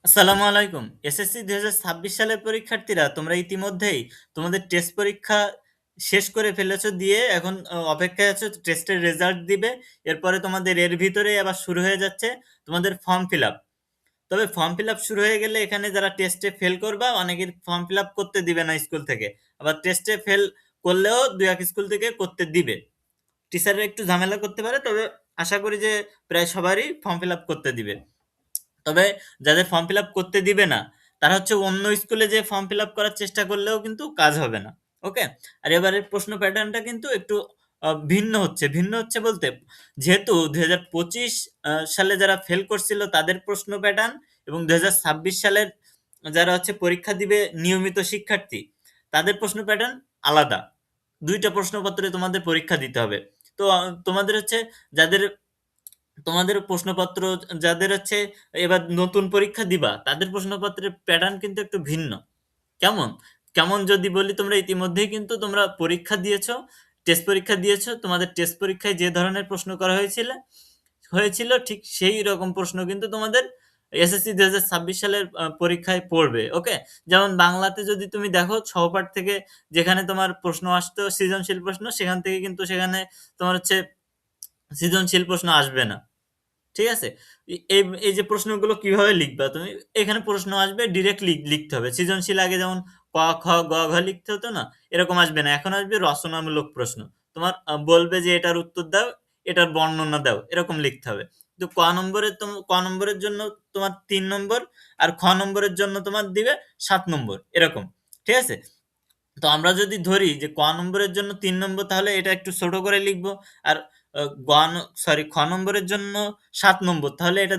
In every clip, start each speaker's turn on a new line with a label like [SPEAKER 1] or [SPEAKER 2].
[SPEAKER 1] আসসালামু আলাইকুম। এসএসসি ২০২৬ সালের পরীক্ষার্থীরা তোমরা ইতিমধ্যেই তোমাদের টেস্ট পরীক্ষা শেষ করে ফেলেছো দিয়ে এখন অপেক্ষায় আছো টেস্টের রেজাল্ট দিবে। এরপরে তোমাদের এর ভিতরেই আবার শুরু হয়ে যাচ্ছে তোমাদের ফর্ম ফিল আপ। তবে ফর্ম ফিল আপ শুরু হয়ে গেলে এখানে যারা টেস্টে ফেল করবা অনেকের ফর্ম ফিল আপ করতে দিবে না স্কুল থেকে। আবার টেস্টে ফেল করলেও ২-১ স্কুল থেকে করতে দিবে। টিচাররা একটু ঝামেলা করতে পারে, তবে আশা করি যে প্রায় সবারই ফর্ম ফিল আপ করতে দিবে। তবে যাদের ফর্ম ফিল আপ করতে দিবে না তারা হচ্ছে অন্য স্কুলে যে ফর্ম ফিল আপ করার চেষ্টা করলেও কিন্তু কাজ হবে না। ওকে। আর এবারের প্রশ্ন প্যাটার্নটা কিন্তু একটু ভিন্ন হচ্ছে বলতে, যেহেতু 2025 সালে যারা ফেল করছিল তাদের প্রশ্ন প্যাটার্ন এবং 2026 সালের যারা হচ্ছে পরীক্ষা দিবে নিয়মিত শিক্ষার্থী তাদের প্রশ্ন প্যাটার্ন আলাদা। দুইটা প্রশ্নপত্রে তোমাদের পরীক্ষা দিতে হবে। তো তোমাদের হচ্ছে যাদের তোমাদের প্রশ্নপত্র যাদের হচ্ছে এবার নতুন পরীক্ষা দিবা তাদের প্রশ্নপত্রের প্যাটার্ন কিন্তু একটু ভিন্ন। কেমন কেমন যদি বলি, তোমরা ইতিমধ্যেই কিন্তু তোমরা পরীক্ষা দিয়েছো, টেস্ট পরীক্ষা দিয়েছো। তোমাদের টেস্ট পরীক্ষায় যে ধরনের প্রশ্ন করা হয়েছিল ঠিক সেই রকম প্রশ্ন কিন্তু তোমাদের এসএসসি 2026 সালের পরীক্ষায় পড়বে। ওকে। যেমন বাংলাতে যদি তুমি দেখো সহপাঠ থেকে যেখানে তোমার প্রশ্ন আসতো সৃজনশীল প্রশ্ন, সেখান থেকে কিন্তু সেখানে তোমার হচ্ছে সৃজনশীল প্রশ্ন আসবে না। ঠিক আছে? এই এই যে প্রশ্নগুলো কিভাবে লিখবা তুমি, এখানে প্রশ্ন আসবে ডিরেক্ট লিখতে হবে। সৃজনশীল আগে যেমন ক, খ, গ, ঘ লিখতে হতো না? এরকম আসবে না। এখন আসবে রচনামূলক প্রশ্ন। তোমার বলবে যে এটার উত্তর দাও, এটার বর্ণনা দাও। এরকম লিখতে হবে। তো ক নম্বরের জন্য তোমার ৩ নম্বর, আর খ নম্বরের জন্য তোমার দিবে ৭ নম্বর। এরকম। ঠিক আছে? তো আমরা যদি ধরি যে ক নম্বরের জন্য ৩ নম্বর, তাহলে এটা একটু ছোট করে লিখবো। আর খ নম্বরের জন্য ৭ নম্বর, তাহলে এটা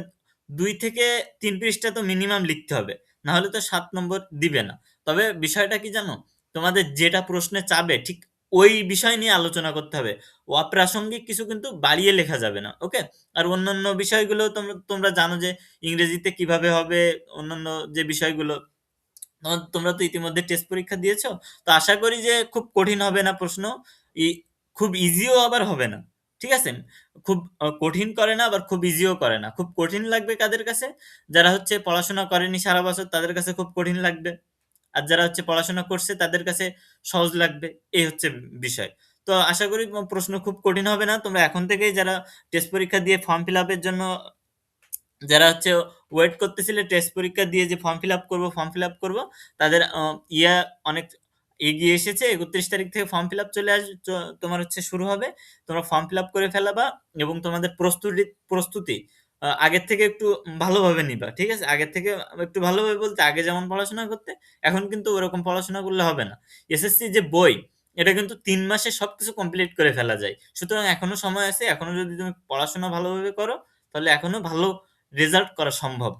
[SPEAKER 1] ২ থেকে ৩ পৃষ্ঠা তো মিনিমাম লিখতে হবে। না হলে তো ৭ নম্বর দিবে না। তবে বিষয়টা কি জানো? তোমাদের যেটা প্রশ্নে চাবে ঠিক ওই বিষয় নিয়ে আলোচনা করতে হবে। অপ্রাসঙ্গিক কিছু কিন্তু বাড়িয়ে লেখা যাবে না। ওকে? আর অন্যান্য বিষয়গুলো তোমরা জানো যে ইংরেজিতে কিভাবে হবে, অন্যান্য যে বিষয়গুলো তোমরা তো ইতিমধ্যে টেস্ট পরীক্ষা দিয়েছো। তো আশা করি যে খুব কঠিন হবে না প্রশ্ন। ই- খুব ইজিও আবার হবে না। ঠিক আছে? খুব কঠিন করে না, আবার খুব ইজিও করে না। খুব কঠিন লাগবে কাদের কাছে? যারা হচ্ছে পড়াশোনা করেনি সারা বছর তাদের কাছে খুব কঠিন লাগবে। আর যারা হচ্ছে পড়াশোনা করছে তাদের কাছে সহজ লাগবে। এই হচ্ছে বিষয়। তো আশা করি প্রশ্ন খুব কঠিন হবে না। তোমরা এখন থেকেই যারা টেস্ট পরীক্ষা দিয়ে ফর্ম ফিল আপের জন্য যারা হচ্ছে ওয়েট করতেছিলে টেস্ট পরীক্ষা দিয়ে যে ফর্ম ফিল আপ করবো, তাদের অনেক এগিয়ে এসেছে। ৩১ তারিখ থেকে ফর্ম ফিল আপ তোমার হচ্ছে শুরু হবে। তোমরা ফর্ম ফিল আপ করে ফেলাবা এবং তোমাদের প্রস্তুতি আগের থেকে একটু ভালোভাবে নিবা। ঠিক আছে? আগের থেকে একটু ভালোভাবে বলতে, আগে যেমন পড়াশোনা করতে এখন কিন্তু ওরকম পড়াশোনা করলে হবে না। এসএসসি যে বই, এটা কিন্তু ৩ মাসে সবকিছু কমপ্লিট করে ফেলা যায়। সুতরাং এখনো সময় আছে। এখনো যদি তুমি পড়াশোনা ভালোভাবে করো তাহলে এখনো ভালো রেজাল্ট করা সম্ভব।